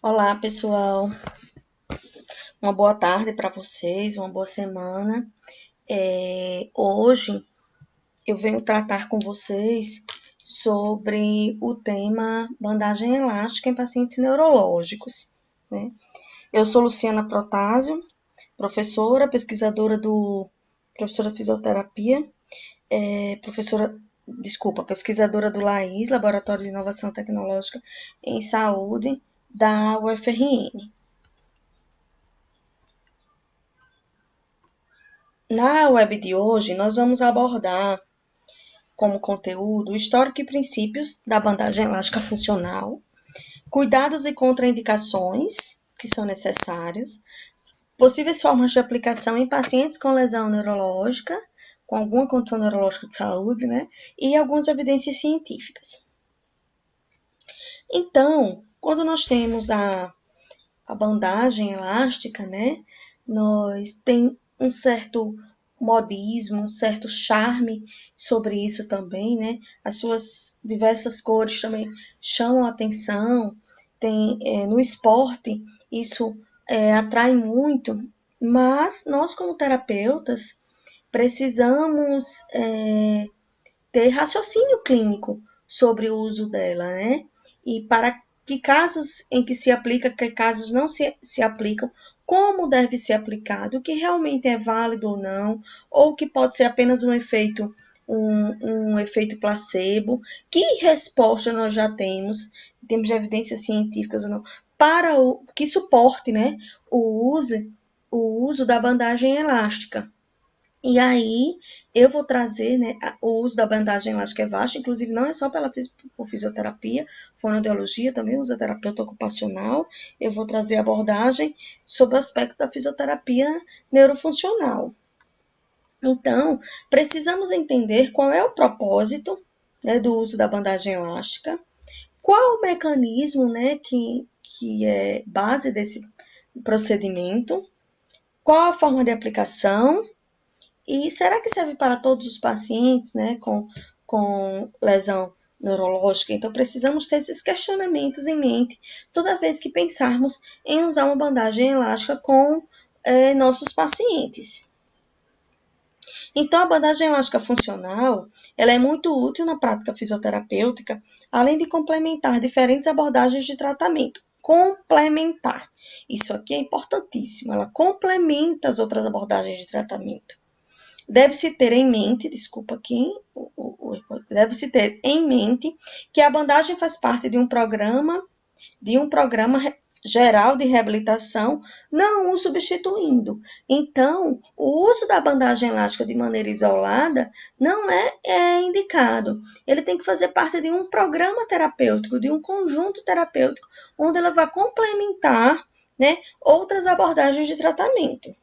Olá, pessoal. Uma boa tarde para vocês, uma boa semana. Hoje eu venho tratar com vocês sobre o tema bandagem elástica em pacientes neurológicos, né? Eu sou Luciana Protásio, professora de fisioterapia, pesquisadora do LAIS, Laboratório de Inovação Tecnológica em Saúde, da UFRN. Na web de hoje, nós vamos abordar como conteúdo o histórico e princípios da bandagem elástica funcional, cuidados e contraindicações que são necessários, possíveis formas de aplicação em pacientes com lesão neurológica, com alguma condição neurológica de saúde, né? E algumas evidências científicas. Então, quando nós temos a bandagem elástica, né? Nós tem um certo modismo, um certo charme sobre isso também, né? As suas diversas cores também chamam a atenção. No esporte isso atrai muito, mas nós como terapeutas precisamos ter raciocínio clínico sobre o uso dela, né? E para que casos em que se aplica, que casos não se aplicam, como deve ser aplicado, o que realmente é válido ou não, ou que pode ser apenas um efeito placebo, que resposta nós já temos, em termos de evidências científicas ou não, para que suporte, né, o uso da bandagem elástica. E aí, eu vou trazer, né, o uso da bandagem elástica é vasto, inclusive não é só por fisioterapia, fonoaudiologia, também usa terapeuta ocupacional. Eu vou trazer abordagem sobre o aspecto da fisioterapia neurofuncional. Então, precisamos entender qual é o propósito, né, do uso da bandagem elástica, qual o mecanismo, né, que é base desse procedimento, qual a forma de aplicação. E será que serve para todos os pacientes, né, com lesão neurológica? Então, precisamos ter esses questionamentos em mente toda vez que pensarmos em usar uma bandagem elástica com nossos pacientes. Então, a bandagem elástica funcional, ela é muito útil na prática fisioterapêutica, além de complementar diferentes abordagens de tratamento. Complementar. Isso aqui é importantíssimo. Ela complementa as outras abordagens de tratamento. Deve-se ter em mente, deve-se ter em mente que a bandagem faz parte de um programa geral de reabilitação, não o substituindo. Então, o uso da bandagem elástica de maneira isolada não é indicado. Ele tem que fazer parte de um programa terapêutico, de um conjunto terapêutico, onde ela vai complementar, né, outras abordagens de tratamento.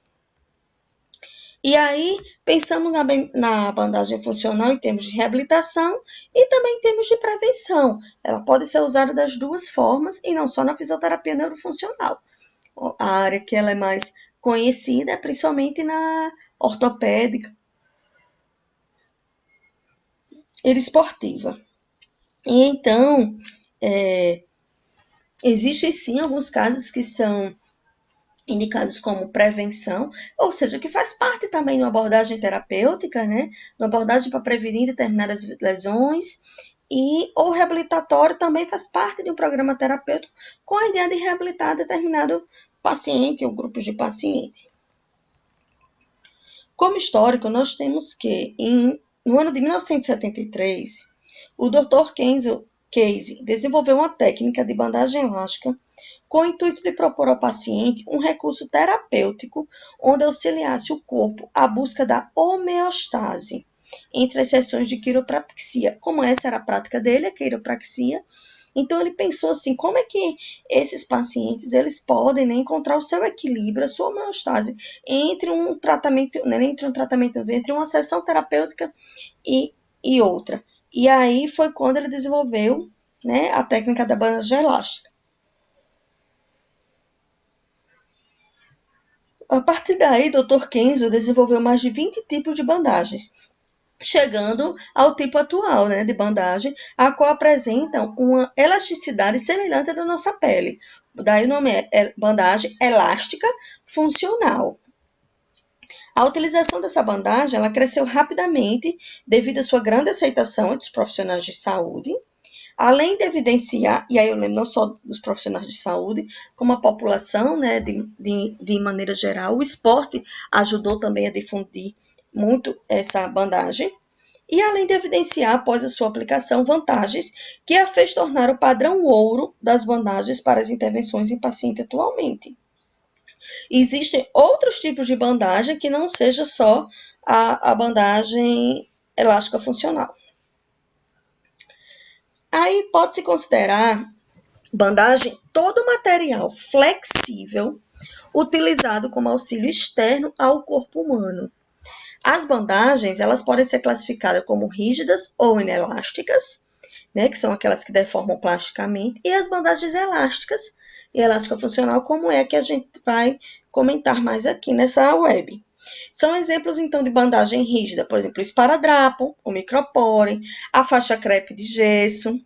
E aí, pensamos na bandagem funcional em termos de reabilitação e também em termos de prevenção. Ela pode ser usada das duas formas e não só na fisioterapia neurofuncional. A área que ela é mais conhecida é principalmente na ortopédica e esportiva. E então, existem sim alguns casos que são indicados como prevenção, ou seja, que faz parte também de uma abordagem terapêutica, né? De uma abordagem para prevenir determinadas lesões, e o reabilitatório também faz parte de um programa terapêutico com a ideia de reabilitar determinado paciente ou grupos de paciente. Como histórico, nós temos que, no ano de 1973, o Dr. Casey desenvolveu uma técnica de bandagem elástica com o intuito de propor ao paciente um recurso terapêutico onde auxiliasse o corpo à busca da homeostase entre as sessões de quiropraxia. Como essa era a prática dele, a quiropraxia, então ele pensou assim, como é que esses pacientes eles podem, né, encontrar o seu equilíbrio, a sua homeostase entre um tratamento, entre uma sessão terapêutica e outra. E aí foi quando ele desenvolveu, né, a técnica da bandagem elástica. A partir daí, Dr. Kenzo desenvolveu mais de 20 tipos de bandagens, chegando ao tipo atual, né, de bandagem, a qual apresenta uma elasticidade semelhante à da nossa pele. Daí o nome é bandagem elástica funcional. A utilização dessa bandagem ela cresceu rapidamente devido à sua grande aceitação entre os profissionais de saúde, além de evidenciar, e aí eu lembro não só dos profissionais de saúde, como a população, né, de maneira geral, o esporte ajudou também a difundir muito essa bandagem, e além de evidenciar, após a sua aplicação, vantagens que a fez tornar o padrão ouro das bandagens para as intervenções em paciente atualmente. Existem outros tipos de bandagem que não seja só a bandagem elástica funcional. Aí pode-se considerar bandagem todo material flexível utilizado como auxílio externo ao corpo humano. As bandagens, elas podem ser classificadas como rígidas ou inelásticas, né, que são aquelas que deformam plasticamente, e as bandagens elásticas e elástica funcional, como é que a gente vai comentar mais aqui nessa web. São exemplos, então, de bandagem rígida, por exemplo, o esparadrapo, o micropore, a faixa crepe de gesso.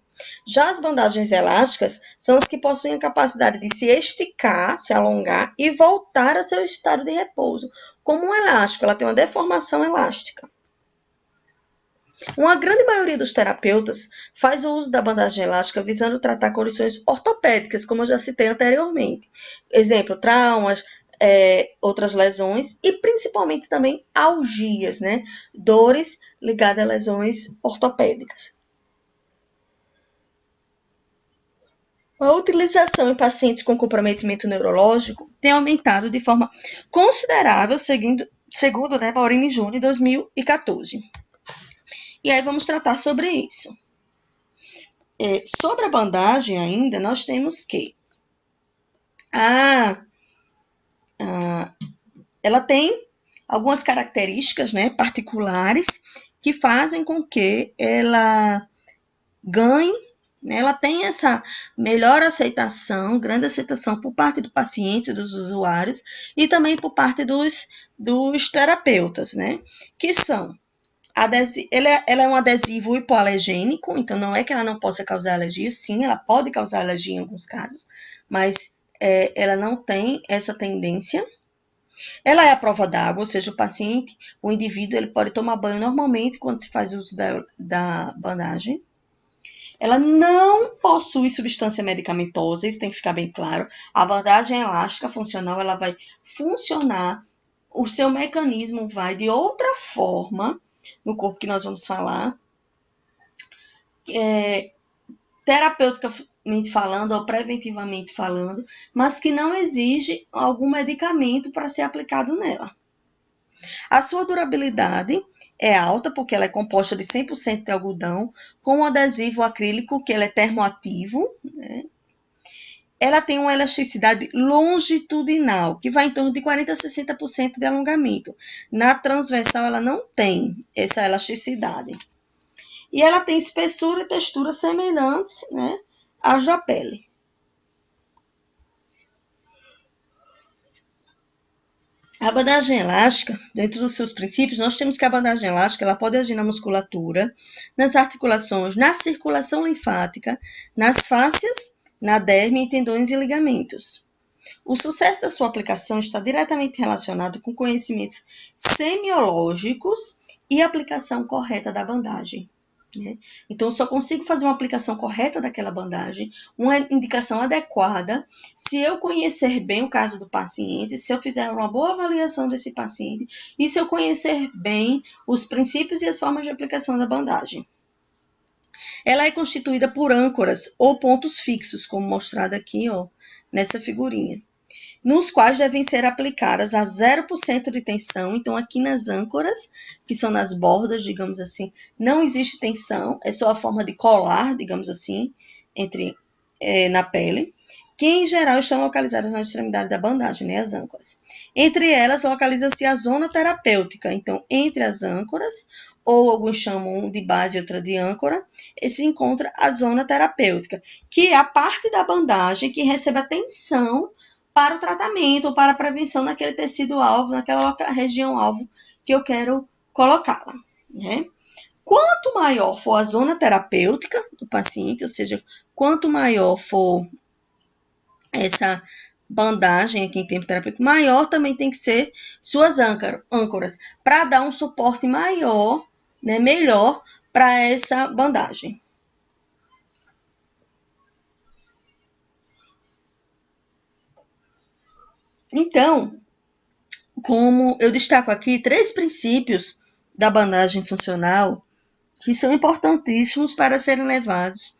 Já as bandagens elásticas são as que possuem a capacidade de se esticar, se alongar e voltar a seu estado de repouso. Como um elástico, ela tem uma deformação elástica. Uma grande maioria dos terapeutas faz o uso da bandagem elástica visando tratar condições ortopédicas, como eu já citei anteriormente. Exemplo, traumas, outras lesões e principalmente também algias, né? Dores ligadas a lesões ortopédicas. A utilização em pacientes com comprometimento neurológico tem aumentado de forma considerável, segundo né, Maurini Júnior, em 2014. E aí vamos tratar sobre isso. Sobre a bandagem ainda, nós temos que ela tem algumas características, né, particulares que fazem com que ela ganhe, né, ela tem essa melhor aceitação, grande aceitação por parte do paciente, dos usuários e também por parte dos terapeutas, né, que são ela é um adesivo hipoalergênico, então não é que ela não possa causar alergia, sim, ela pode causar alergia em alguns casos, mas ela não tem essa tendência. Ela é à prova d'água, ou seja, o indivíduo, ele pode tomar banho normalmente quando se faz uso da bandagem. Ela não possui substância medicamentosa, isso tem que ficar bem claro. A bandagem elástica funcional, ela vai funcionar, o seu mecanismo vai de outra forma no corpo que nós vamos falar, terapeuticamente falando ou preventivamente falando, mas que não exige algum medicamento para ser aplicado nela. A sua durabilidade é alta porque ela é composta de 100% de algodão com um adesivo acrílico que ele é termoativo, né? Ela tem uma elasticidade longitudinal, que vai em torno de 40% a 60% de alongamento. Na transversal, ela não tem essa elasticidade. E ela tem espessura e textura semelhantes, né, às da pele. A bandagem elástica, dentro dos seus princípios, nós temos que a bandagem elástica ela pode agir na musculatura, nas articulações, na circulação linfática, nas fáscias, na derme, em tendões e ligamentos. O sucesso da sua aplicação está diretamente relacionado com conhecimentos semiológicos e aplicação correta da bandagem. Né? Então, eu só consigo fazer uma aplicação correta daquela bandagem, uma indicação adequada, se eu conhecer bem o caso do paciente, se eu fizer uma boa avaliação desse paciente e se eu conhecer bem os princípios e as formas de aplicação da bandagem. Ela é constituída por âncoras ou pontos fixos, como mostrado aqui, ó, nessa figurinha, nos quais devem ser aplicadas a 0% de tensão. Então, aqui nas âncoras, que são nas bordas, digamos assim, não existe tensão, é só a forma de colar, digamos assim, na pele, que em geral estão localizadas na extremidade da bandagem, né, as âncoras. Entre elas, localiza-se a zona terapêutica. Então, entre as âncoras, ou alguns chamam de base e outra de âncora, se encontra a zona terapêutica, que é a parte da bandagem que recebe a tensão para o tratamento ou para a prevenção naquele tecido-alvo, naquela região-alvo que eu quero colocá-la, né? Quanto maior for a zona terapêutica do paciente, ou seja, quanto maior for essa bandagem aqui em tempo terapêutico, maior também tem que ser suas âncoras, para dar um suporte maior, né, melhor para essa bandagem. Então, como eu destaco aqui 3 princípios da bandagem funcional que são importantíssimos para serem levados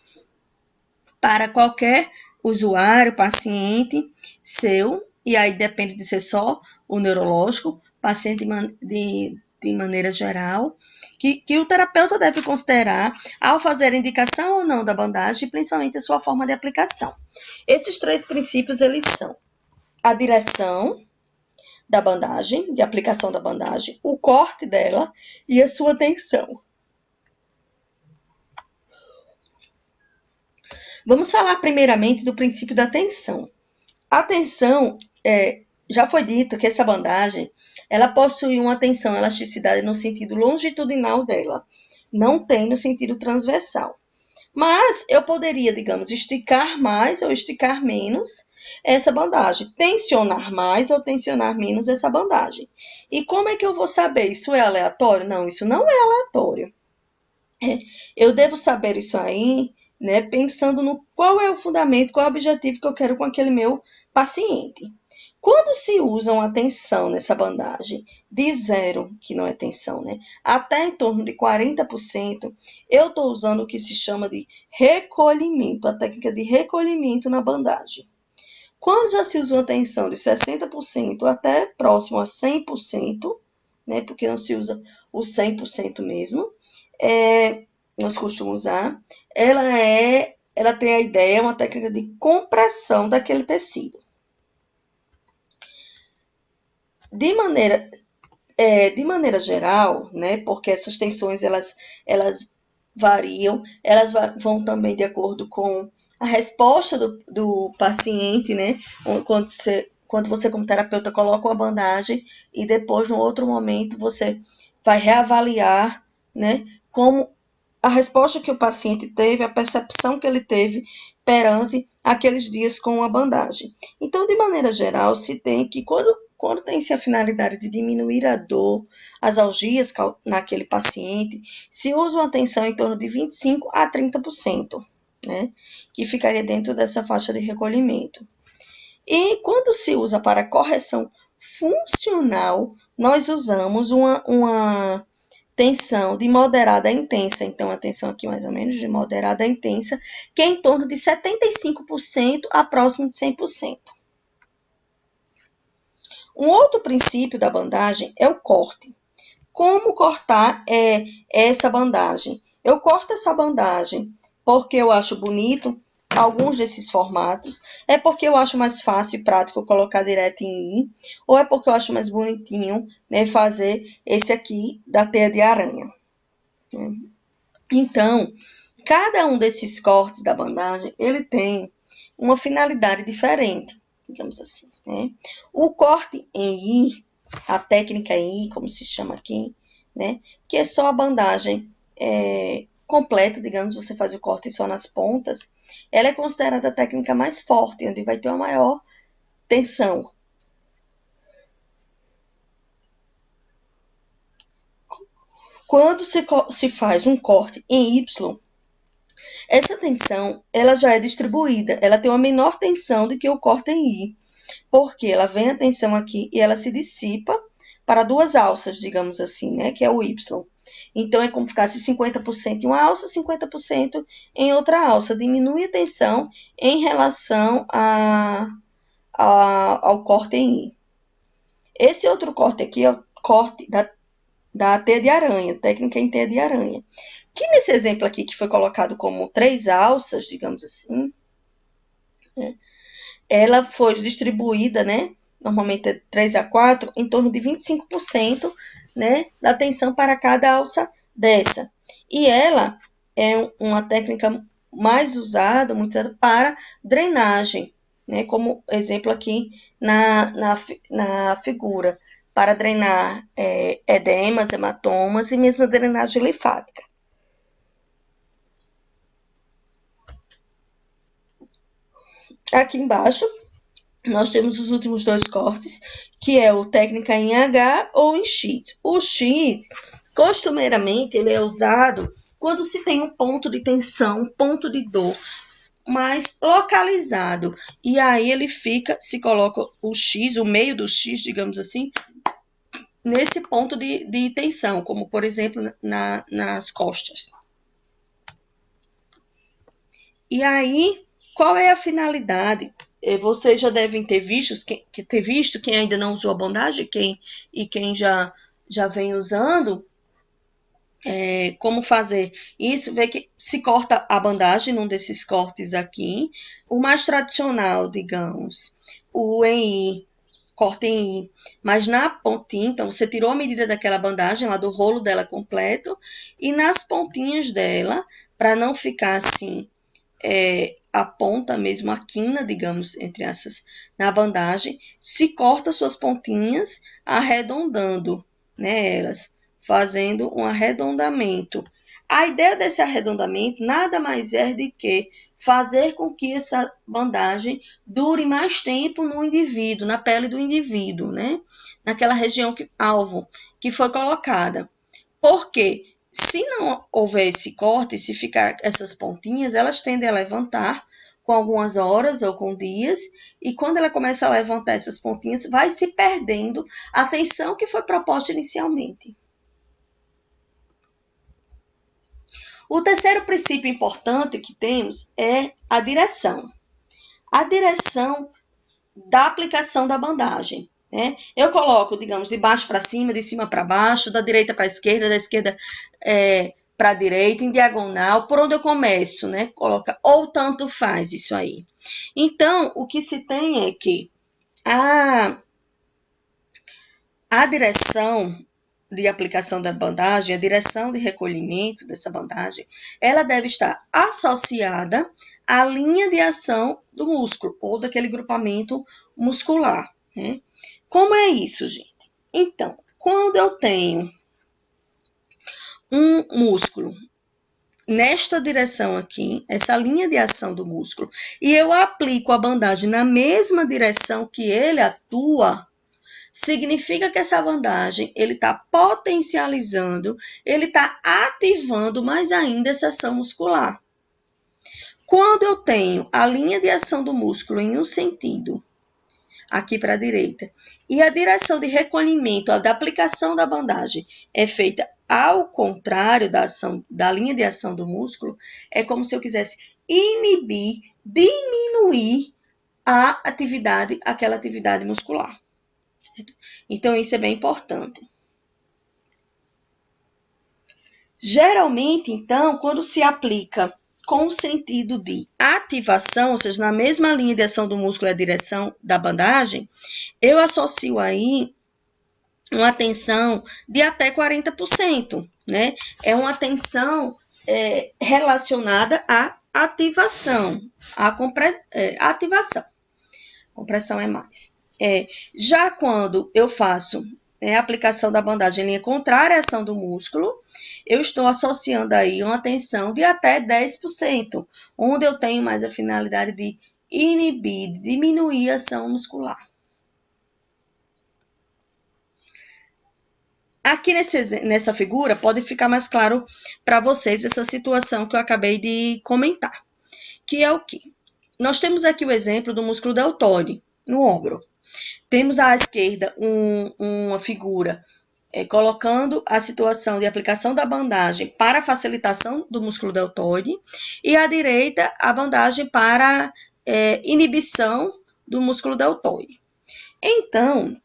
para qualquer usuário, paciente seu, e aí depende de ser só o neurológico, paciente de maneira geral, que o terapeuta deve considerar ao fazer a indicação ou não da bandagem, principalmente a sua forma de aplicação. Esses 3 princípios, eles são a direção da bandagem, de aplicação da bandagem, o corte dela e a sua tensão. Vamos falar primeiramente do princípio da tensão. A tensão, já foi dito que essa bandagem, ela possui uma tensão, elasticidade no sentido longitudinal dela, não tem no sentido transversal. Mas eu poderia, digamos, esticar mais ou esticar menos essa bandagem, tensionar mais ou tensionar menos essa bandagem. E como é que eu vou saber? Isso é aleatório? Não, isso não é aleatório. Eu devo saber isso aí, né, pensando no qual é o fundamento, qual é o objetivo que eu quero com aquele meu paciente. Quando se usa uma tensão nessa bandagem de 0, que não é tensão, né, até em torno de 40%, eu estou usando o que se chama de recolhimento, a técnica de recolhimento na bandagem. Quando já se usa uma tensão de 60% até próximo a 100%, né, porque não se usa o 100% mesmo, nós costumamos usar, ela tem a ideia, uma técnica de compressão daquele tecido. De maneira geral, né, porque essas tensões elas variam, elas vão também de acordo com a resposta do paciente, né, quando você como terapeuta coloca uma bandagem e depois, no outro momento, você vai reavaliar, né, como a resposta que o paciente teve, a percepção que ele teve perante aqueles dias com a bandagem. Então, de maneira geral, se tem que, quando tem-se a finalidade de diminuir a dor, as algias naquele paciente, se usa uma tensão em torno de 25% a 30%, né, que ficaria dentro dessa faixa de recolhimento. E quando se usa para correção funcional, nós usamos uma tensão de moderada a intensa. Então, a tensão aqui mais ou menos de moderada a intensa, que é em torno de 75% a próximo de 100%. Um outro princípio da bandagem é o corte. Como cortar essa bandagem? Eu corto essa bandagem porque eu acho bonito alguns desses formatos, é porque eu acho mais fácil e prático colocar direto em I, ou é porque eu acho mais bonitinho, né, fazer esse aqui da teia de aranha. Então, cada um desses cortes da bandagem, ele tem uma finalidade diferente, digamos assim, né? O corte em I, a técnica em I, como se chama aqui, né, que é só a bandagem completa, digamos, você faz o corte só nas pontas, ela é considerada a técnica mais forte, onde vai ter uma maior tensão. Quando se faz um corte em Y, essa tensão ela já é distribuída, ela tem uma menor tensão do que o corte em I, porque ela vem a tensão aqui e ela se dissipa para 2 alças, digamos assim, né, que é o Y. Então, é como ficasse 50% em uma alça, 50% em outra alça. Diminui a tensão em relação ao corte em I. Esse outro corte aqui é o corte da teia de aranha, técnica em teia de aranha. Que nesse exemplo aqui, que foi colocado como 3 alças, digamos assim, ela foi distribuída, né, normalmente é 3 a 4, em torno de 25%, né, da tensão para cada alça dessa. E ela é uma técnica mais usada, muito usada para drenagem, né, como exemplo aqui na figura, para drenar edemas, hematomas e mesmo a drenagem linfática. Aqui embaixo, nós temos os últimos dois cortes, que é o técnica em H ou em X. O X, costumeiramente, ele é usado quando se tem um ponto de tensão, um ponto de dor mais localizado. E aí ele fica, se coloca o X, o meio do X, digamos assim, nesse ponto de tensão, como por exemplo nas costas. E aí, qual é a finalidade? Vocês já devem ter visto, quem ainda não usou a bondagem, quem já vem usando, como fazer isso, vê que se corta a bandagem num desses cortes aqui, o mais tradicional, digamos, o em I, corta em I, mas na pontinha, então você tirou a medida daquela bandagem, lá do rolo dela completo, e nas pontinhas dela, para não ficar assim, a ponta mesmo, a quina, digamos, entre aspas, na bandagem, se corta suas pontinhas, arredondando, né, elas, fazendo um arredondamento. A ideia desse arredondamento nada mais é de que fazer com que essa bandagem dure mais tempo no indivíduo, na pele do indivíduo, né? Naquela região alvo que foi colocada. Por quê? Se não houver esse corte, se ficar essas pontinhas, elas tendem a levantar com algumas horas ou com dias, e quando ela começa a levantar essas pontinhas, vai se perdendo a tensão que foi proposta inicialmente. O terceiro princípio importante que temos é a direção. A direção da aplicação da bandagem. Né? Eu coloco, digamos, de baixo para cima, de cima para baixo, da direita para a esquerda, da esquerda para a direita, em diagonal, por onde eu começo, né? Coloca, ou tanto faz isso aí. Então, o que se tem é que a direção de aplicação da bandagem, a direção de recolhimento dessa bandagem, ela deve estar associada à linha de ação do músculo, ou daquele grupamento muscular, né? Como é isso, gente? Então, quando eu tenho um músculo nesta direção aqui, essa linha de ação do músculo, e eu aplico a bandagem na mesma direção que ele atua, significa que essa bandagem, ele está potencializando, ele está ativando mais ainda essa ação muscular. Quando eu tenho a linha de ação do músculo em um sentido, aqui para a direita, e a direção de recolhimento, da aplicação da bandagem, é feita ao contrário da linha de ação do músculo, é como se eu quisesse inibir, diminuir aquela atividade muscular. Então, isso é bem importante. Geralmente, então, quando se aplica com o sentido de ativação, ou seja, na mesma linha de ação do músculo e a direção da bandagem, eu associo aí uma tensão de até 40%, né? É uma tensão relacionada à ativação, à ativação. Compressão é mais. Já quando eu faço a aplicação da bandagem em linha contrária à ação do músculo, eu estou associando aí uma tensão de até 10%, onde eu tenho mais a finalidade de inibir, diminuir a ação muscular. Aqui nessa figura pode ficar mais claro para vocês essa situação que eu acabei de comentar, que é o quê? Nós temos aqui o exemplo do músculo deltoide, no ombro. Temos à esquerda uma figura colocando a situação de aplicação da bandagem para facilitação do músculo deltoide, e à direita a bandagem para inibição do músculo deltoide. Então,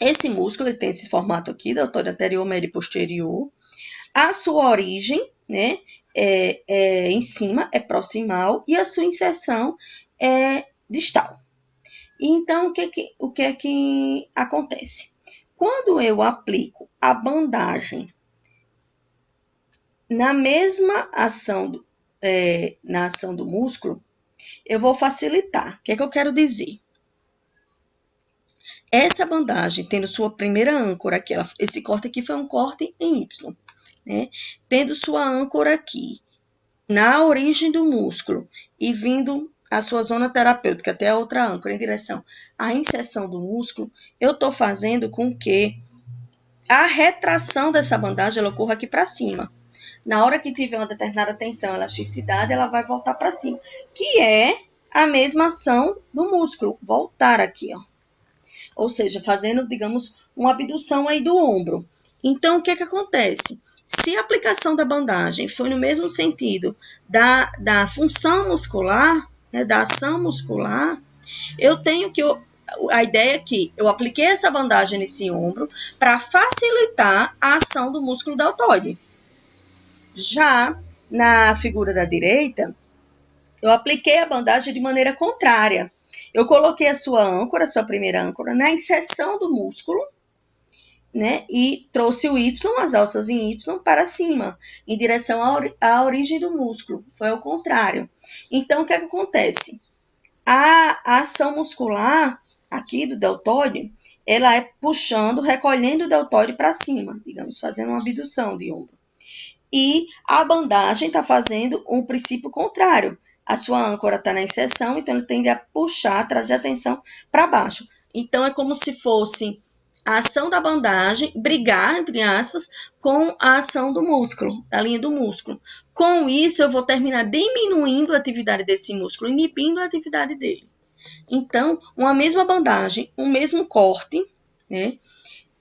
esse músculo ele tem esse formato aqui, deltoide anterior, médio e posterior. A sua origem, né, em cima é proximal e a sua inserção é distal. Então, o que é que acontece? Quando eu aplico a bandagem na mesma ação, na ação do músculo, eu vou facilitar. O que é que eu quero dizer? Essa bandagem, tendo sua primeira âncora aqui, esse corte aqui foi um corte em Y, né? Tendo sua âncora aqui, na origem do músculo, e vindo a sua zona terapêutica até a outra âncora em direção à inserção do músculo, eu estou fazendo com que a retração dessa bandagem ela ocorra aqui para cima. Na hora que tiver uma determinada tensão, elasticidade, ela vai voltar para cima, que é a mesma ação do músculo, voltar aqui, ó. Ou seja, fazendo, digamos, uma abdução aí do ombro. Então, o que acontece? Se a aplicação da bandagem foi no mesmo sentido da função muscular, né, da ação muscular, eu tenho que... A ideia é que eu apliquei essa bandagem nesse ombro para facilitar a ação do músculo deltoide. Já na figura da direita, eu apliquei a bandagem de maneira contrária. Eu coloquei a sua âncora, a sua primeira âncora, na inserção do músculo, né? E trouxe o Y, as alças em Y, para cima, em direção à origem do músculo. Foi ao contrário. Então, o que acontece? A ação muscular aqui do deltóide, ela é puxando, recolhendo o deltóide para cima, digamos, fazendo uma abdução de ombro. E a bandagem está fazendo um princípio contrário. A sua âncora está na inserção, então ele tende a puxar, trazer a tensão para baixo. Então, é como se fosse a ação da bandagem brigar, entre aspas, com a ação do músculo, da linha do músculo. Com isso, eu vou terminar diminuindo a atividade desse músculo, inibindo a atividade dele. Então, uma mesma bandagem, um mesmo corte, né?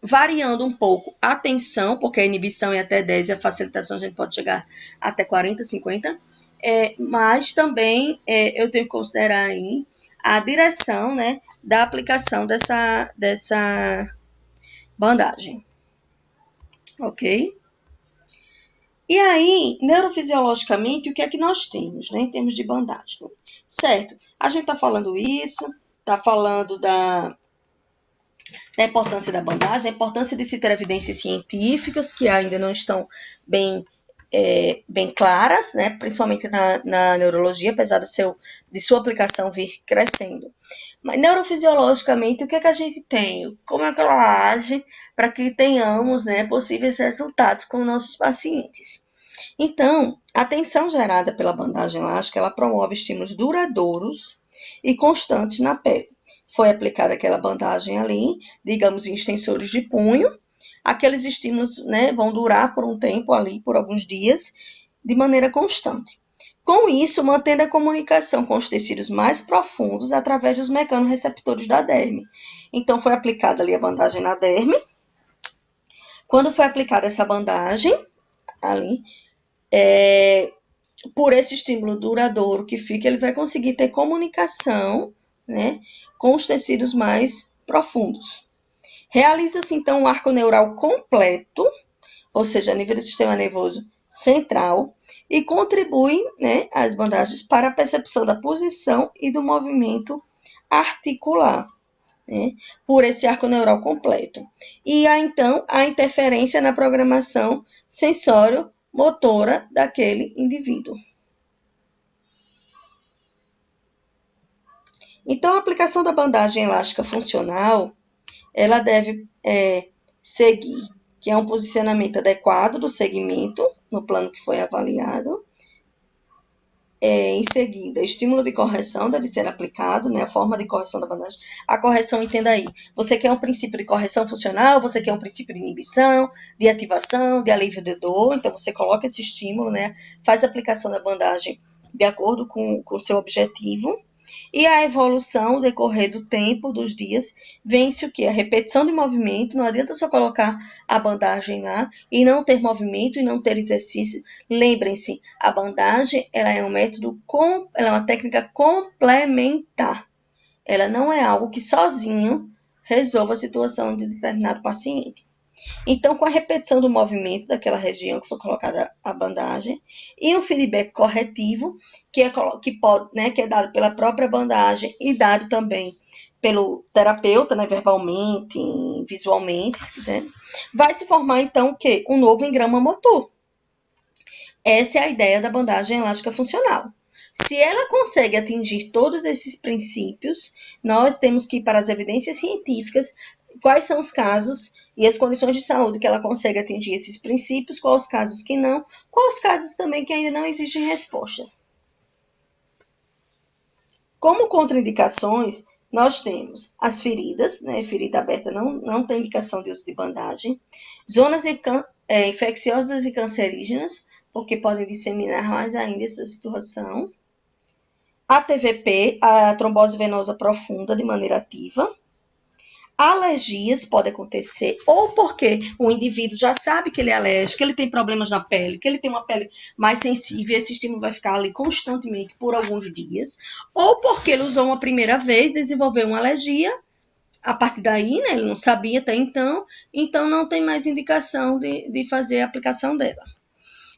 Variando um pouco a tensão, porque a inibição é até 10 e a facilitação a gente pode chegar até 40, 50, mas também eu tenho que considerar aí a direção, né, da aplicação dessa bandagem, ok? E aí, neurofisiologicamente, o que é que nós temos, né, em termos de bandagem? Certo, a gente está falando isso, está falando da importância da bandagem, a importância de se ter evidências científicas que ainda não estão bem claras, né, principalmente na neurologia, apesar de sua aplicação vir crescendo. Mas neurofisiologicamente, o que é que a gente tem? Como é que ela age para que tenhamos, né, possíveis resultados com nossos pacientes? Então, a tensão gerada pela bandagem elástica, ela promove estímulos duradouros e constantes na pele. Foi aplicada aquela bandagem ali, digamos, em extensores de punho. Aqueles estímulos, né, vão durar por um tempo ali, por alguns dias, de maneira constante. Com isso, mantendo a comunicação com os tecidos mais profundos através dos mecanorreceptores da derme. Então, foi aplicada ali a bandagem na derme. Quando foi aplicada essa bandagem ali, por esse estímulo duradouro que fica, ele vai conseguir ter comunicação, né, com os tecidos mais profundos. Realiza-se, então, um arco neural completo, ou seja, a nível do sistema nervoso central, e contribui, né, as bandagens para a percepção da posição e do movimento articular, né, por esse arco neural completo. E há, então, a interferência na programação sensório-motora daquele indivíduo. Então, a aplicação da bandagem elástica funcional, ela deve seguir, que é um posicionamento adequado do segmento, no plano que foi avaliado. Em seguida, estímulo de correção deve ser aplicado, né? A forma de correção da bandagem. A correção, entenda aí, você quer um princípio de correção funcional, você quer um princípio de inibição, de ativação, de alívio de dor, então você coloca esse estímulo, né? Faz a aplicação da bandagem de acordo com o seu objetivo. E a evolução, o decorrer do tempo, dos dias, vence o quê? A repetição de movimento, não adianta só colocar a bandagem lá e não ter movimento e não ter exercício. Lembrem-se, a bandagem, ela é um método, ela é uma técnica complementar. Ela não é algo que sozinho resolva a situação de determinado paciente. Então, com a repetição do movimento daquela região que foi colocada a bandagem e um feedback corretivo, que é dado pela própria bandagem e dado também pelo terapeuta, né, verbalmente, visualmente, se quiser, vai se formar, então, o quê? Um novo engrama motor. Essa é a ideia da bandagem elástica funcional. Se ela consegue atingir todos esses princípios, nós temos que ir para as evidências científicas, quais são os casos e as condições de saúde que ela consegue atingir esses princípios, quais os casos que não, quais os casos também que ainda não existem resposta. Como contraindicações, nós temos as feridas, né? Ferida aberta não tem indicação de uso de bandagem. Zonas infecciosas e cancerígenas, porque podem disseminar mais ainda essa situação. A TVP, a trombose venosa profunda, de maneira ativa. Alergias podem acontecer, ou porque o indivíduo já sabe que ele é alérgico, que ele tem problemas na pele, que ele tem uma pele mais sensível e esse estímulo vai ficar ali constantemente por alguns dias, ou porque ele usou uma primeira vez, desenvolveu uma alergia, a partir daí, né, ele não sabia até então não tem mais indicação de fazer a aplicação dela.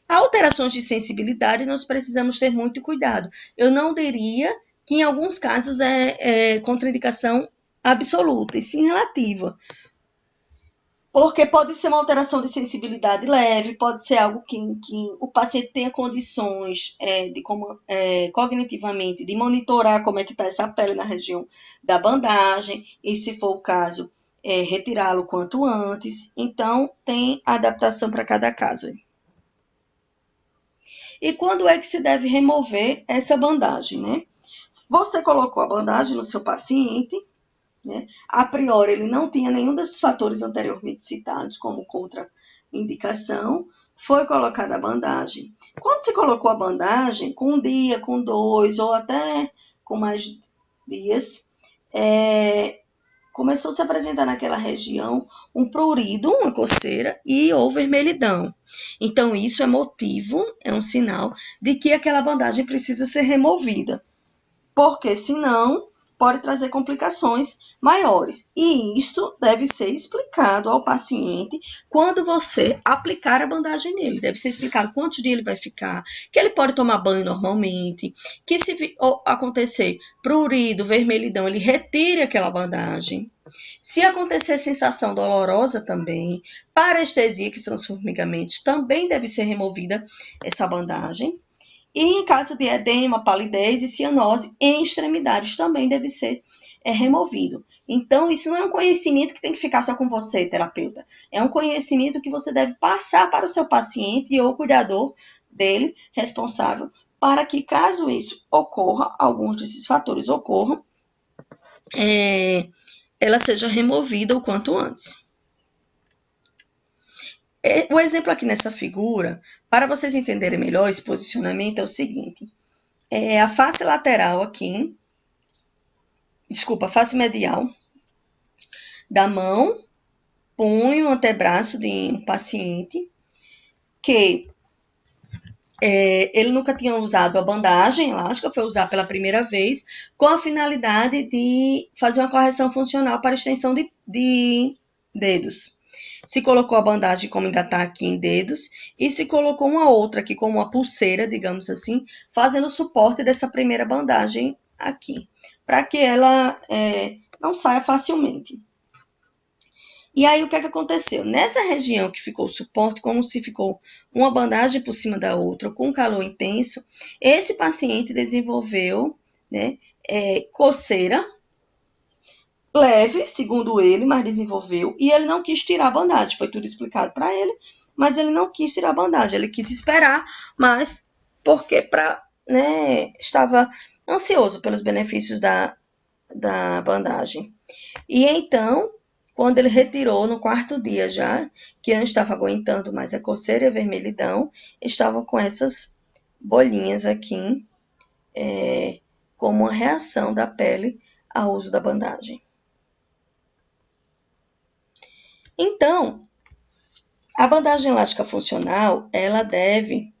Alterações de sensibilidade, nós precisamos ter muito cuidado. Eu não diria que em alguns casos é contraindicação absoluta, e sim relativa. Porque pode ser uma alteração de sensibilidade leve, pode ser algo que o paciente tenha condições cognitivamente de monitorar como é que está essa pele na região da bandagem, e se for o caso, retirá-lo quanto antes. Então, tem adaptação para cada caso. E quando é que se deve remover essa bandagem, né? Você colocou a bandagem no seu paciente, né? A priori, ele não tinha nenhum desses fatores anteriormente citados como contraindicação, foi colocada a bandagem. Quando se colocou a bandagem, com um dia, com 2 ou até com mais dias, começou a se apresentar naquela região um prurido, uma coceira ou vermelhidão. Então, isso é motivo, é um sinal de que aquela bandagem precisa ser removida, porque senão pode trazer complicações maiores. E isso deve ser explicado ao paciente quando você aplicar a bandagem nele. Deve ser explicado quantos dias ele vai ficar, que ele pode tomar banho normalmente, que se acontecer prurido, vermelhidão, ele retire aquela bandagem. Se acontecer sensação dolorosa também, parestesia, que são os formigamentos, também deve ser removida essa bandagem. E em caso de edema, palidez e cianose em extremidades também deve ser removido. Então, isso não é um conhecimento que tem que ficar só com você, terapeuta. É um conhecimento que você deve passar para o seu paciente ou cuidador dele, responsável, para que caso isso ocorra, alguns desses fatores ocorram, ela seja removida o quanto antes. O exemplo aqui nessa figura, para vocês entenderem melhor esse posicionamento, é o seguinte. A face lateral aqui, a face medial da mão, punho, antebraço de um paciente que ele nunca tinha usado a bandagem elástica, foi usar pela primeira vez, com a finalidade de fazer uma correção funcional para extensão de dedos. Se colocou a bandagem como engatar aqui em dedos e se colocou uma outra aqui como uma pulseira, digamos assim, fazendo o suporte dessa primeira bandagem aqui, para que ela não saia facilmente. E aí, o que aconteceu? Nessa região que ficou o suporte, como se ficou uma bandagem por cima da outra, com calor intenso, esse paciente desenvolveu, né, coceira, leve, segundo ele, mas desenvolveu, e ele não quis tirar a bandagem, foi tudo explicado para ele, mas ele não quis tirar a bandagem, ele quis esperar, mas porque estava ansioso pelos benefícios da bandagem. E então, quando ele retirou no 4º dia já, que não estava aguentando mais a coceira e a vermelhidão, estavam com essas bolinhas aqui, como uma reação da pele ao uso da bandagem. Então, a bandagem elástica funcional, ela deve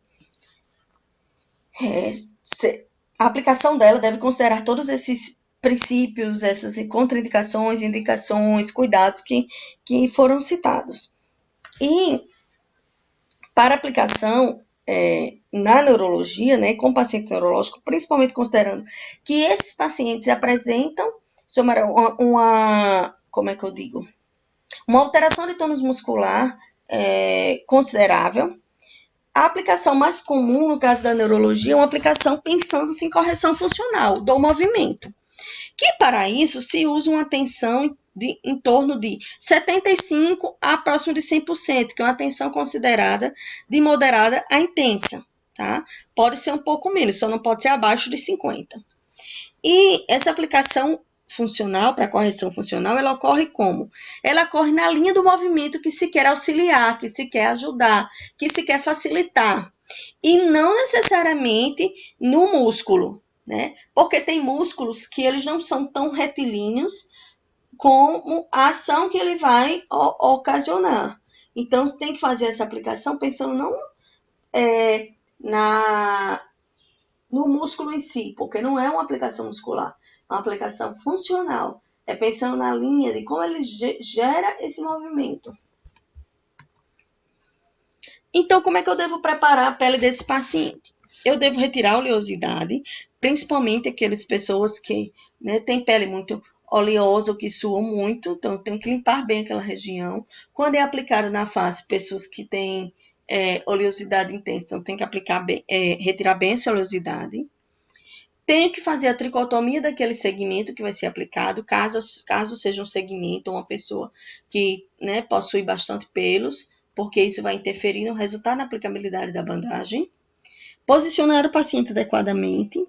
a aplicação dela deve considerar todos esses princípios, essas contraindicações, indicações, cuidados que foram citados. E para aplicação na neurologia, né, com paciente neurológico, principalmente considerando que esses pacientes apresentam uma alteração de tônus muscular considerável. A aplicação mais comum, no caso da neurologia, é uma aplicação pensando-se em correção funcional do movimento, que para isso se usa uma tensão em torno de 75% a próximo de 100%, que é uma tensão considerada de moderada a intensa, tá? Pode ser um pouco menos, só não pode ser abaixo de 50%. E essa aplicação funcional, para correção funcional, ela ocorre como? Ela ocorre na linha do movimento que se quer auxiliar, que se quer ajudar, que se quer facilitar. E não necessariamente no músculo, né? Porque tem músculos que eles não são tão retilíneos como a ação que ele vai ocasionar. Então, você tem que fazer essa aplicação pensando não no músculo em si, porque não é uma aplicação muscular, é uma aplicação funcional. É pensando na linha de como ele gera esse movimento. Então, como é que eu devo preparar a pele desse paciente? Eu devo retirar a oleosidade, principalmente aquelas pessoas que, né, têm pele muito oleosa ou que suam muito, então eu tenho que limpar bem aquela região. Quando é aplicado na face, pessoas que têm oleosidade intensa, então tem que aplicar bem, retirar bem essa oleosidade. Tenho que fazer a tricotomia daquele segmento que vai ser aplicado, caso seja um segmento, uma pessoa que, né, possui bastante pelos, porque isso vai interferir no resultado da aplicabilidade da bandagem. Posicionar o paciente adequadamente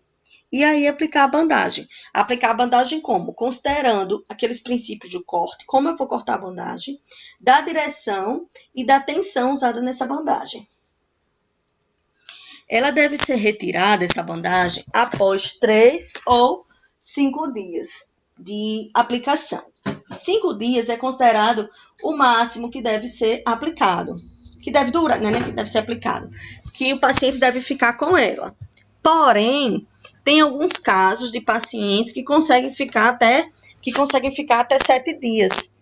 e aí aplicar a bandagem. Aplicar a bandagem como? Considerando aqueles princípios de corte, como eu vou cortar a bandagem, da direção e da tensão usada nessa bandagem. Ela deve ser retirada, essa bandagem, após 3 ou 5 dias de aplicação. 5 dias é considerado o máximo que deve ser aplicado, que deve durar, né, que deve ser aplicado, que o paciente deve ficar com ela. Porém, tem alguns casos de pacientes que conseguem ficar até 7 dias.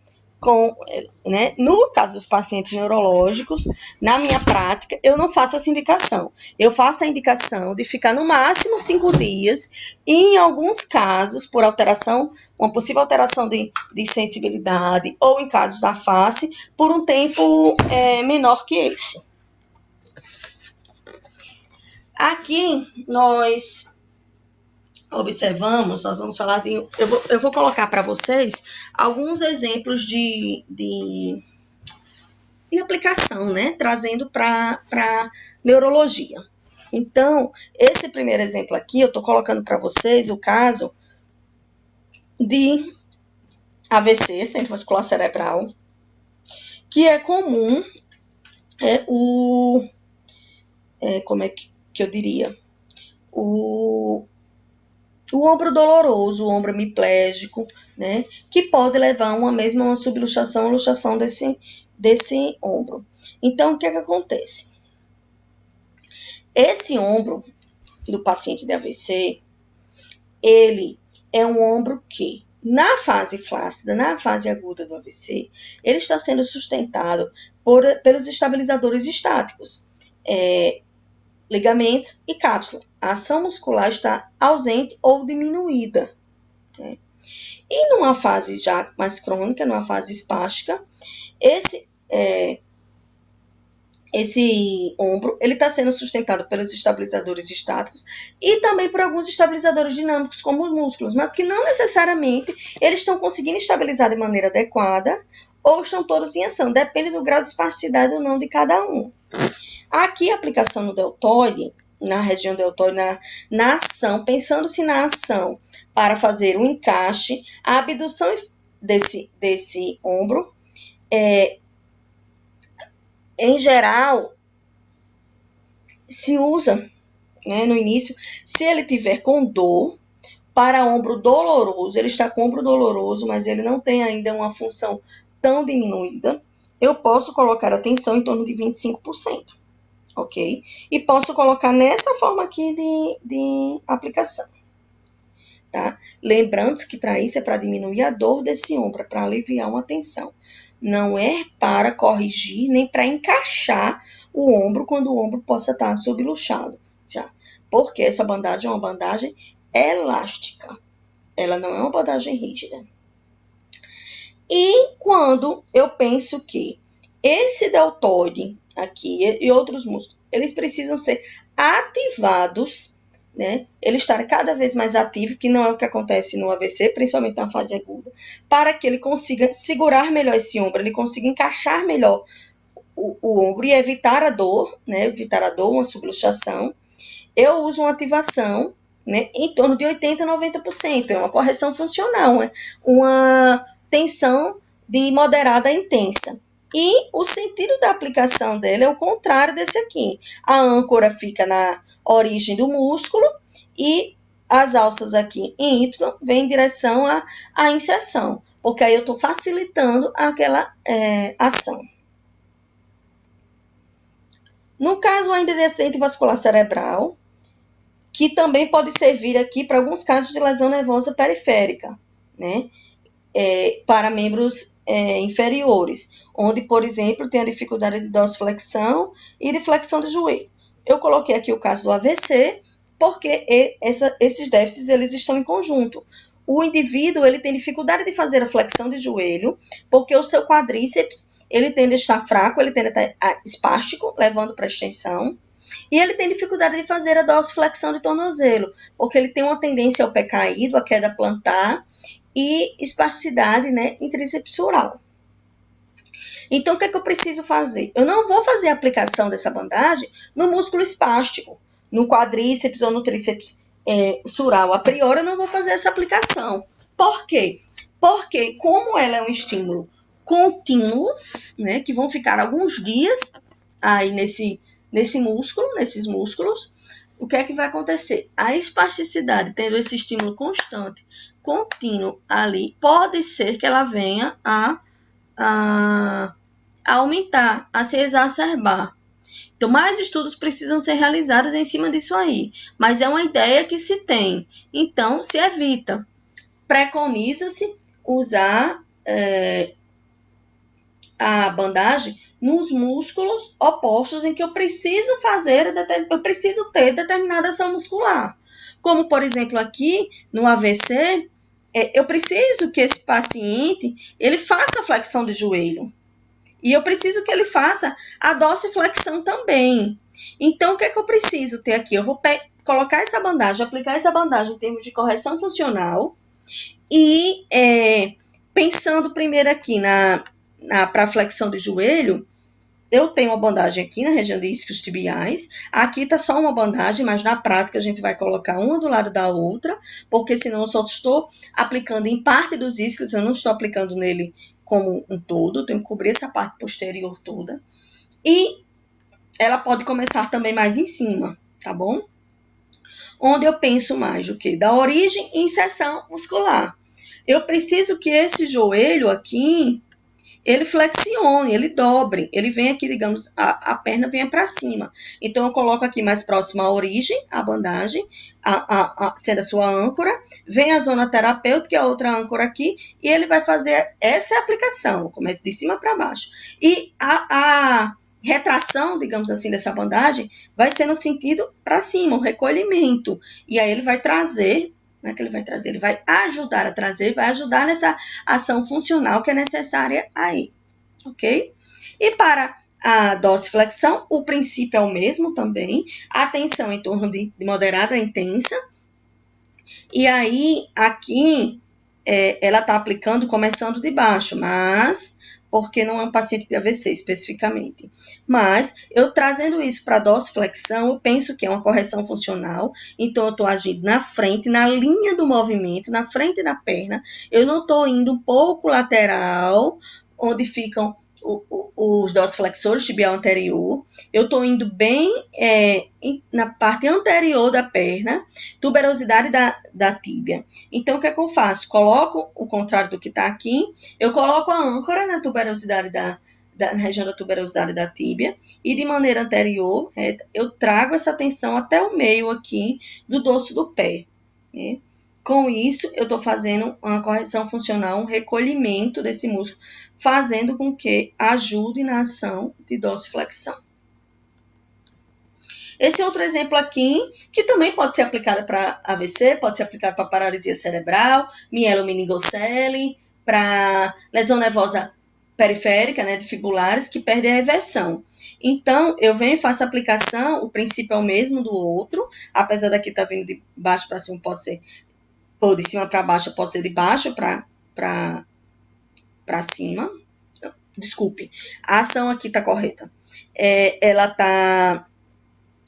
Né? No caso dos pacientes neurológicos, na minha prática, eu não faço essa indicação. Eu faço a indicação de ficar no máximo 5 dias, e em alguns casos, por alteração, uma possível alteração de sensibilidade, ou em casos da face, por um tempo menor que esse. Aqui, nós observamos, nós vamos falar de... Eu vou colocar para vocês alguns exemplos de aplicação, né? Trazendo para neurologia. Então, esse primeiro exemplo aqui, eu estou colocando para vocês o caso de AVC, Acidente Vascular Cerebral, que é comum, como é que eu diria? O ombro doloroso, o ombro hemiplégico, né? Que pode levar uma subluxação, luxação desse ombro. Então, o que é que acontece? Esse ombro do paciente de AVC, ele é um ombro que, na fase flácida, na fase aguda do AVC, ele está sendo sustentado pelos estabilizadores estáticos, ligamentos e cápsula. A ação muscular está ausente ou diminuída, né? E numa fase já mais crônica, numa fase espástica, esse ombro, ele está sendo sustentado pelos estabilizadores estáticos e também por alguns estabilizadores dinâmicos, como os músculos, mas que não necessariamente eles estão conseguindo estabilizar de maneira adequada ou estão todos em ação, depende do grau de espasticidade ou não de cada um. Aqui, a aplicação no deltoide, na região deltoide, na ação, pensando-se na ação para fazer um encaixe, a abdução desse ombro, em geral, se usa, né, no início, se ele tiver com dor, para ombro doloroso, ele está com ombro doloroso, mas ele não tem ainda uma função tão diminuída, eu posso colocar a tensão em torno de 25%, ok? E posso colocar nessa forma aqui de aplicação, tá? Lembrando que para isso é para diminuir a dor desse ombro, para aliviar uma tensão. Não é para corrigir, nem para encaixar o ombro quando o ombro possa estar subluxado, já. Porque essa bandagem é uma bandagem elástica. Ela não é uma bandagem rígida. E quando eu penso que esse deltoide aqui e outros músculos, eles precisam ser ativados, né? Ele estar cada vez mais ativo, que não é o que acontece no AVC, principalmente na fase aguda, para que ele consiga segurar melhor esse ombro, ele consiga encaixar melhor o ombro e evitar a dor, né? Evitar a dor, uma subluxação. Eu uso uma ativação, né, em torno de 80% a 90%. É uma correção funcional, uma tensão de moderada a intensa. E o sentido da aplicação dela é o contrário desse aqui. A âncora fica na origem do músculo e as alças aqui em Y vêm em direção à inserção, porque aí eu estou facilitando aquela ação. No caso ainda de acidente vascular cerebral, que também pode servir aqui para alguns casos de lesão nervosa periférica, né? Para membros inferiores, onde, por exemplo, tem a dificuldade de dorsiflexão e de flexão de joelho. Eu coloquei aqui o caso do AVC, porque esses déficits eles estão em conjunto. O indivíduo ele tem dificuldade de fazer a flexão de joelho, porque o seu quadríceps ele tende a estar fraco, ele tende a estar espástico, levando para a extensão, e ele tem dificuldade de fazer a dorsiflexão de tornozelo, porque ele tem uma tendência ao pé caído, à queda plantar, e espasticidade, né, intrínseco. Então, o que é que eu preciso fazer? Eu não vou fazer a aplicação dessa bandagem no músculo espástico, no quadríceps ou no tríceps sural. A priori, eu não vou fazer essa aplicação. Por quê? Porque, como ela é um estímulo contínuo, né, que vão ficar alguns dias aí nesses músculos, o que é que vai acontecer? A espasticidade, tendo esse estímulo constante, contínuo ali, pode ser que ela venha a aumentar, a se exacerbar. Então, mais estudos precisam ser realizados em cima disso aí, mas é uma ideia que se tem. Então, se evita. Preconiza-se usar a bandagem nos músculos opostos em que eu preciso ter determinada ação muscular. Como, por exemplo, aqui no AVC, eu preciso que esse paciente ele faça a flexão de joelho. E eu preciso que ele faça a dorsiflexão também. Então, o que é que eu preciso ter aqui? Eu vou colocar essa bandagem, aplicar essa bandagem em termos de correção funcional e pensando primeiro aqui para a flexão de joelho, eu tenho uma bandagem aqui na região de isquios tibiais. Aqui está só uma bandagem, mas na prática a gente vai colocar uma do lado da outra, porque senão eu só estou aplicando em parte dos isquios, eu não estou aplicando nele como um todo, eu tenho que cobrir essa parte posterior toda. E ela pode começar também mais em cima, tá bom? Onde eu penso mais o quê? Da origem e inserção muscular. Eu preciso que esse joelho aqui ele flexione, ele dobre, ele vem aqui, digamos, a perna venha para cima. Então, eu coloco aqui mais próximo à origem, a bandagem, sendo a sua âncora, vem a zona terapêutica, que é a outra âncora aqui, e ele vai fazer essa aplicação, começa de cima para baixo. E a retração, digamos assim, dessa bandagem, vai ser no sentido para cima, o recolhimento. E aí ele vai trazer, não é que ele vai trazer, ele vai ajudar a trazer, vai ajudar nessa ação funcional que é necessária aí, ok? E para a dorsiflexão, o princípio é o mesmo também, a tensão em torno de moderada a intensa, e aí aqui ela está aplicando começando de baixo, mas porque não é um paciente de AVC especificamente. Mas eu trazendo isso para a dorsiflexão, eu penso que é uma correção funcional, então eu estou agindo na frente, na linha do movimento, na frente da perna, eu não estou indo um pouco lateral, onde ficam os dorsiflexores tibial anterior, eu estou indo bem na parte anterior da perna, tuberosidade da tíbia. Então, o que é que eu faço? Coloco o contrário do que está aqui, eu coloco a âncora na tuberosidade na região da tuberosidade da tíbia, e de maneira anterior, eu trago essa tensão até o meio aqui do dorso do pé, né? Com isso, eu estou fazendo uma correção funcional, um recolhimento desse músculo, fazendo com que ajude na ação de dorsiflexão. Esse outro exemplo aqui, que também pode ser aplicado para AVC, pode ser aplicado para paralisia cerebral, mielomeningocele, para lesão nervosa periférica, né, de fibulares, que perdem a reversão. Então, eu venho e faço a aplicação, o princípio é o mesmo do outro, apesar daqui estar vindo de baixo para cima, pode ser, ou de cima para baixo, pode ser de baixo para cima. Desculpe, a ação aqui está correta. Ela está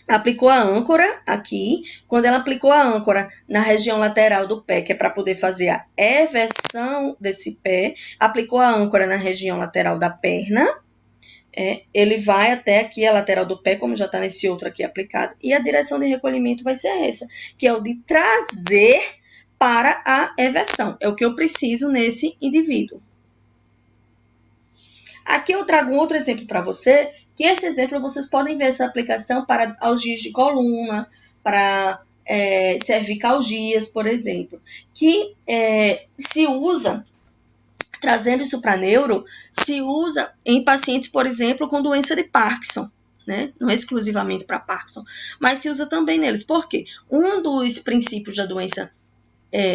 aplicou a âncora aqui. Quando ela aplicou a âncora na região lateral do pé, que é para poder fazer a eversão desse pé, aplicou a âncora na região lateral da perna, ele vai até aqui a lateral do pé, como já está nesse outro aqui aplicado, e a direção de recolhimento vai ser essa, que é o de trazer para a eversão. É o que eu preciso nesse indivíduo. Aqui eu trago um outro exemplo para você, que esse exemplo vocês podem ver essa aplicação para algias de coluna, para cervicalgias, por exemplo, que se usa, trazendo isso para neuro, se usa em pacientes, por exemplo, com doença de Parkinson, né? Não é exclusivamente para Parkinson, mas se usa também neles. Por quê? Um dos princípios da doença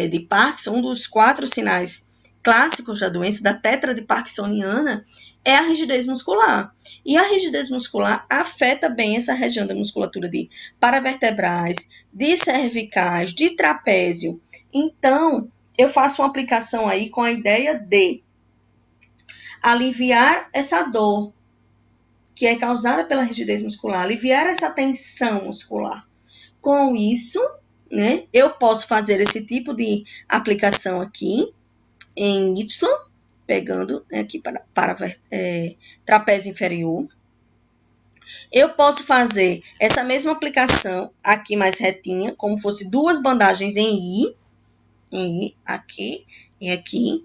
de Parkinson, um dos 4 sinais clássicos da doença, da tétrade parkinsoniana, é a rigidez muscular. E a rigidez muscular afeta bem essa região da musculatura de paravertebrais, de cervicais, de trapézio. Então, eu faço uma aplicação aí com a ideia de aliviar essa dor que é causada pela rigidez muscular, aliviar essa tensão muscular. Com isso, né, eu posso fazer esse tipo de aplicação aqui em Y, pegando aqui para trapézio inferior. Eu posso fazer essa mesma aplicação aqui mais retinha, como fosse 2 bandagens em I, aqui e aqui.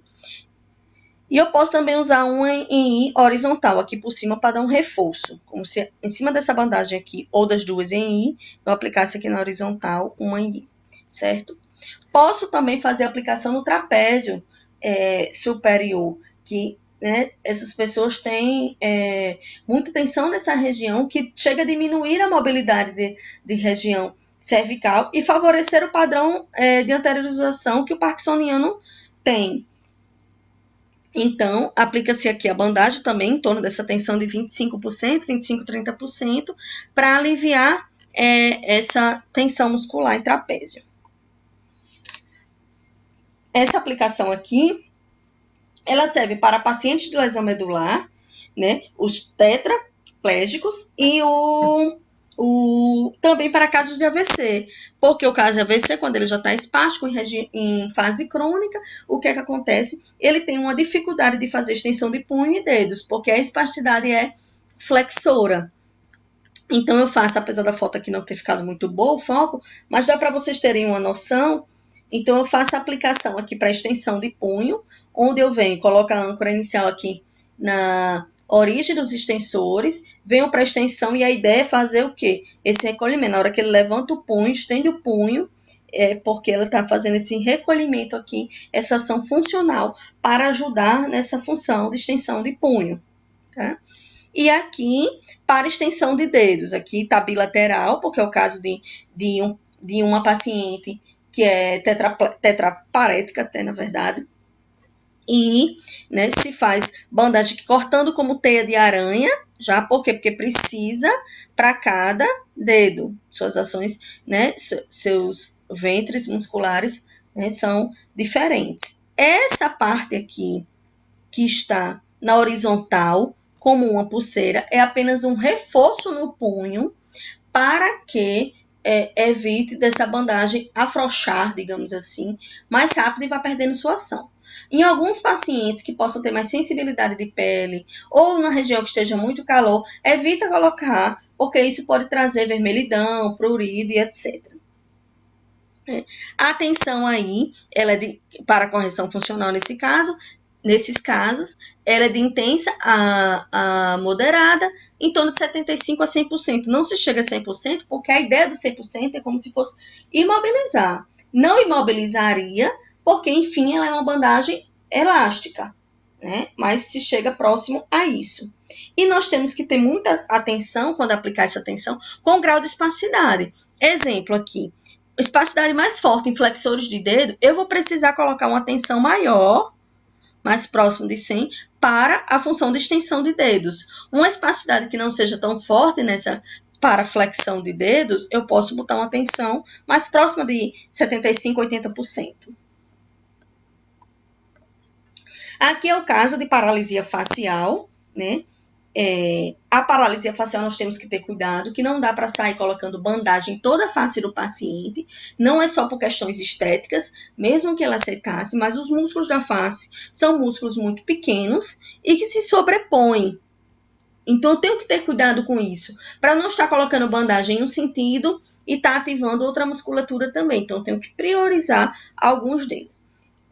E eu posso também usar uma em I horizontal, aqui por cima, para dar um reforço. Como se em cima dessa bandagem aqui, ou das 2 em I, eu aplicasse aqui na horizontal uma em I, certo? Posso também fazer a aplicação no trapézio superior, que essas pessoas têm muita tensão nessa região, que chega a diminuir a mobilidade de região cervical e favorecer o padrão de anteriorização que o parkinsoniano tem. Então, aplica-se aqui a bandagem também em torno dessa tensão de 25%, 25%, 30%, para aliviar essa tensão muscular em trapézio. Essa aplicação aqui, ela serve para pacientes de lesão medular, né, os tetraplégicos e também para casos de AVC, porque o caso de AVC, quando ele já está espástico em fase crônica, o que é que acontece? Ele tem uma dificuldade de fazer extensão de punho e dedos, porque a espasticidade é flexora. Então, eu faço, apesar da foto aqui não ter ficado muito boa, o foco, mas dá para vocês terem uma noção. Então, eu faço a aplicação aqui para extensão de punho, onde eu venho, coloco a âncora inicial aqui na origem dos extensores, venho para a extensão e a ideia é fazer o quê? Esse recolhimento. Na hora que ele levanta o punho, estende o punho, porque ela está fazendo esse recolhimento aqui, essa ação funcional para ajudar nessa função de extensão de punho, tá? E aqui, para extensão de dedos, aqui está bilateral, porque é o caso de uma paciente que é tetraparética, até na verdade, e se faz bandagem cortando como teia de aranha, já por quê? Porque precisa para cada dedo. Suas ações, seus ventres musculares são diferentes. Essa parte aqui, que está na horizontal, como uma pulseira, é apenas um reforço no punho para que evite dessa bandagem afrouxar, digamos assim, mais rápido e vá perdendo sua ação. Em alguns pacientes que possam ter mais sensibilidade de pele ou na região que esteja muito calor, evita colocar, porque isso pode trazer vermelhidão, prurido e etc. A atenção aí, ela é para correção funcional nesses casos, ela é de intensa a moderada, em torno de 75% a 100%. Não se chega a 100%, porque a ideia do 100% é como se fosse imobilizar. Não imobilizaria, porque, enfim, ela é uma bandagem elástica, mas se chega próximo a isso. E nós temos que ter muita atenção, quando aplicar essa tensão, com o grau de espasticidade. Exemplo aqui, espasticidade mais forte em flexores de dedo, eu vou precisar colocar uma tensão maior, mais próximo de 100, para a função de extensão de dedos. Uma espasticidade que não seja tão forte nessa para flexão de dedos, eu posso botar uma tensão mais próxima de 75%, 80%. Aqui é o caso de paralisia facial, A paralisia facial nós temos que ter cuidado, que não dá para sair colocando bandagem em toda a face do paciente, não é só por questões estéticas, mesmo que ela aceitasse, mas os músculos da face são músculos muito pequenos e que se sobrepõem. Então, eu tenho que ter cuidado com isso, para não estar colocando bandagem em um sentido e estar ativando outra musculatura também. Então, eu tenho que priorizar alguns deles.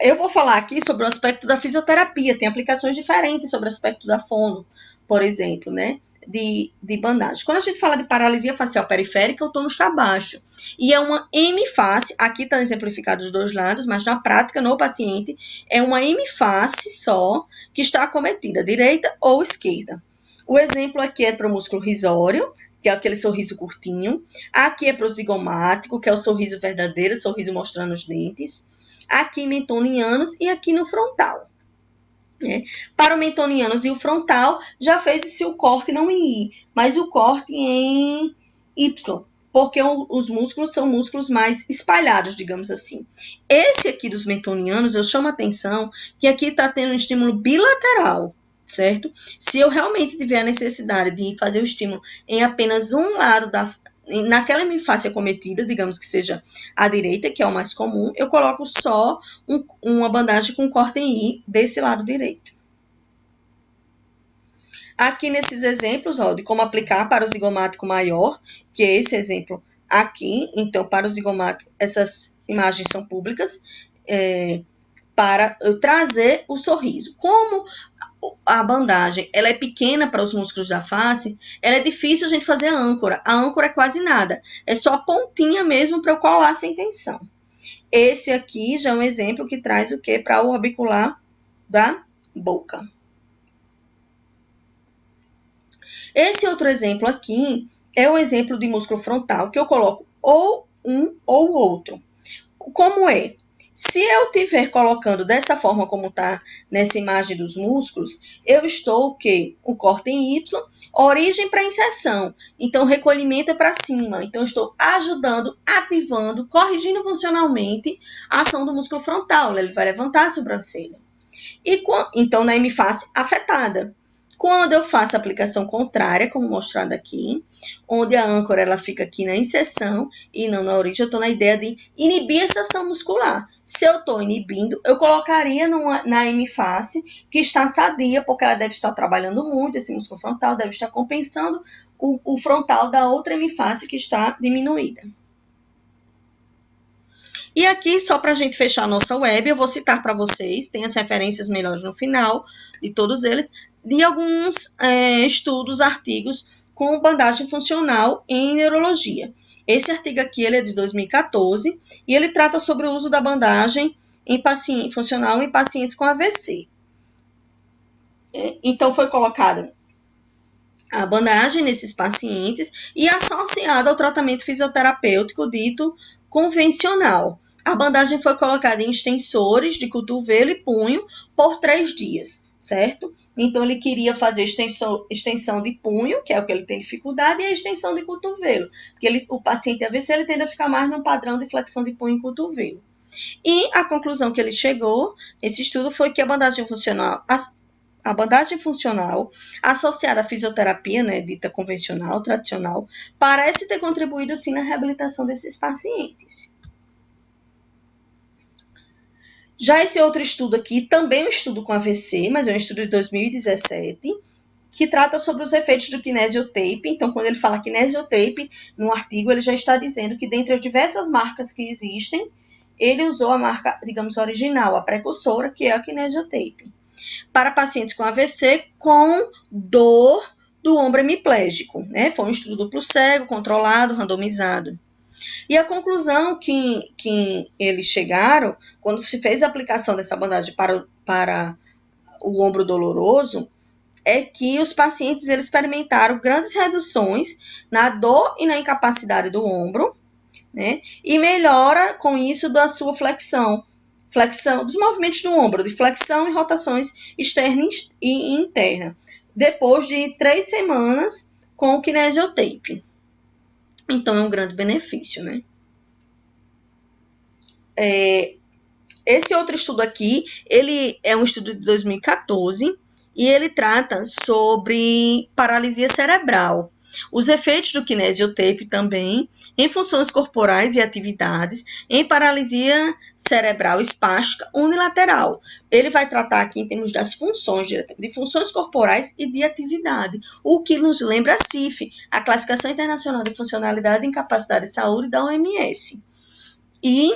Eu vou falar aqui sobre o aspecto da fisioterapia, tem aplicações diferentes sobre o aspecto da fono, por exemplo, né? De bandagem. Quando a gente fala de paralisia facial periférica, o tônus está baixo. E é uma hemiface, aqui está exemplificado os dois lados, mas na prática, no paciente, é uma hemiface só que está acometida, direita ou esquerda. O exemplo aqui é para o músculo risório, que é aquele sorriso curtinho. Aqui é para o zigomático, que é o sorriso verdadeiro, sorriso mostrando os dentes. Aqui mentonianos e aqui no frontal. Para o mentonianos e o frontal, já fez-se o corte não em I, mas o corte em Y, porque os músculos são músculos mais espalhados, digamos assim. Esse aqui dos mentonianos, eu chamo a atenção que aqui está tendo um estímulo bilateral, certo? Se eu realmente tiver a necessidade de fazer o estímulo em apenas um lado naquela hemiface acometida, digamos que seja a direita, que é o mais comum, eu coloco só uma bandagem com corte em I desse lado direito. Aqui nesses exemplos, ó, de como aplicar para o zigomático maior, que é esse exemplo aqui. Então, para o zigomático, essas imagens são públicas, para eu trazer o sorriso. Como a bandagem ela é pequena para os músculos da face, ela é difícil a gente fazer a âncora. A âncora é quase nada, é só a pontinha mesmo para eu colar sem tensão. Esse aqui já é um exemplo que traz o que para o orbicular da boca. Esse outro exemplo aqui é um exemplo de músculo frontal, que eu coloco ou um ou outro. Como é? Se eu estiver colocando dessa forma como está nessa imagem dos músculos, eu estou o quê? O corte em Y, origem para inserção. Então, recolhimento é para cima. Então, eu estou ajudando, ativando, corrigindo funcionalmente a ação do músculo frontal. Ele vai levantar a sobrancelha. Então, na hemiface afetada. Quando eu faço a aplicação contrária, como mostrado aqui, onde a âncora ela fica aqui na inserção e não na origem, eu estou na ideia de inibir essa ação muscular. Se eu estou inibindo, eu colocaria na hemiface que está sadia, porque ela deve estar trabalhando muito, esse músculo frontal deve estar compensando o frontal da outra hemiface que está diminuída. E aqui, só para a gente fechar a nossa web, eu vou citar para vocês, tem as referências melhores no final de todos eles, de alguns estudos, artigos com bandagem funcional em neurologia. Esse artigo aqui ele é de 2014 e ele trata sobre o uso da bandagem funcional em pacientes com AVC. Então, foi colocada a bandagem nesses pacientes e associada ao tratamento fisioterapêutico dito convencional. A bandagem foi colocada em extensores de cotovelo e punho por 3 dias, certo? Então, ele queria fazer extensão de punho, que é o que ele tem dificuldade, e a extensão de cotovelo, porque o paciente AVC ele tende a ficar mais num padrão de flexão de punho e cotovelo. E a conclusão que ele chegou, esse estudo, foi que a bandagem funcional associada à fisioterapia, né, dita convencional, tradicional, parece ter contribuído sim na reabilitação desses pacientes. Já esse outro estudo aqui, também é um estudo com AVC, mas é um estudo de 2017, que trata sobre os efeitos do kinesiotape. Então, quando ele fala kinesiotape, no artigo ele já está dizendo que dentre as diversas marcas que existem, ele usou a marca, digamos, original, a precursora, que é a kinesiotape. Para pacientes com AVC com dor do ombro hemiplégico, né? Foi um estudo duplo cego, controlado, randomizado. E a conclusão que eles chegaram, quando se fez a aplicação dessa bandagem para o ombro doloroso, é que os pacientes eles experimentaram grandes reduções na dor e na incapacidade do ombro, né? E melhora com isso da sua flexão dos movimentos do ombro, de flexão e rotações externa e interna, depois de 3 semanas com o kinesiotape. Então, é um grande benefício, né? Esse outro estudo aqui, ele é um estudo de 2014, e ele trata sobre paralisia cerebral. Os efeitos do kinesiotape também em funções corporais e atividades em paralisia cerebral espástica unilateral. Ele vai tratar aqui em termos das funções, de funções corporais e de atividade, o que nos lembra a CIF, a Classificação Internacional de Funcionalidade e Incapacidade de Saúde da OMS. E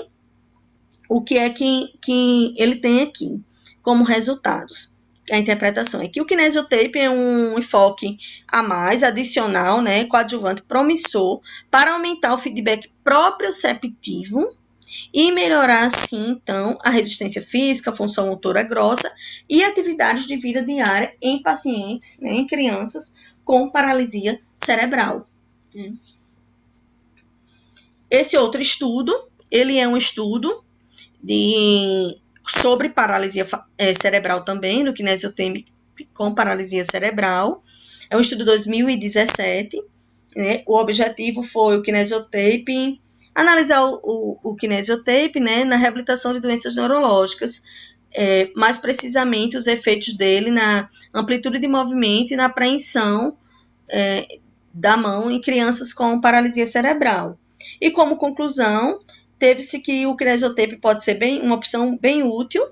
o que é que ele tem aqui como resultados? A interpretação é que o kinesiotape é um enfoque a mais, adicional, né, coadjuvante, promissor, para aumentar o feedback proprioceptivo e melhorar, assim, então, a resistência física, a função motora grossa e atividades de vida diária em pacientes, né, em crianças com paralisia cerebral. Esse outro estudo, ele é um estudo sobre paralisia cerebral também, no kinesiotape com paralisia cerebral. É um estudo de 2017, né? O objetivo foi o kinesiotape, analisar o kinesiotape, né, na reabilitação de doenças neurológicas, mais precisamente os efeitos dele na amplitude de movimento e na apreensão da mão em crianças com paralisia cerebral. E como conclusão, teve-se que o kinesiotape pode ser uma opção bem útil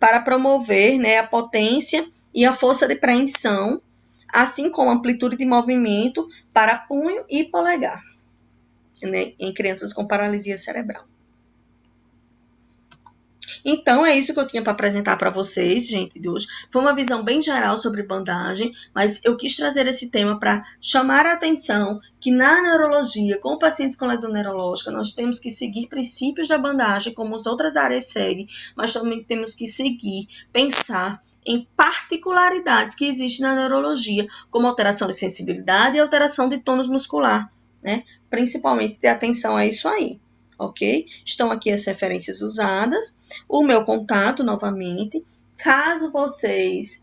para promover, né, a potência e a força de preensão, assim como a amplitude de movimento para punho e polegar, né, em crianças com paralisia cerebral. Então, é isso que eu tinha para apresentar para vocês, gente, de hoje. Foi uma visão bem geral sobre bandagem, mas eu quis trazer esse tema para chamar a atenção que na neurologia, com pacientes com lesão neurológica, nós temos que seguir princípios da bandagem, como as outras áreas seguem, mas também temos que seguir, pensar em particularidades que existem na neurologia, como alteração de sensibilidade e alteração de tônus muscular, né? Principalmente ter atenção a isso aí. Ok? Estão aqui as referências usadas, o meu contato novamente. Caso vocês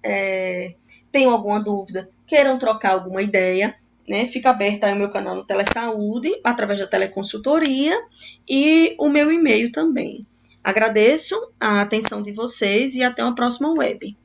tenham alguma dúvida, queiram trocar alguma ideia, né? Fica aberto aí o meu canal no Telesaúde, através da teleconsultoria, e o meu e-mail também. Agradeço a atenção de vocês e até uma próxima web.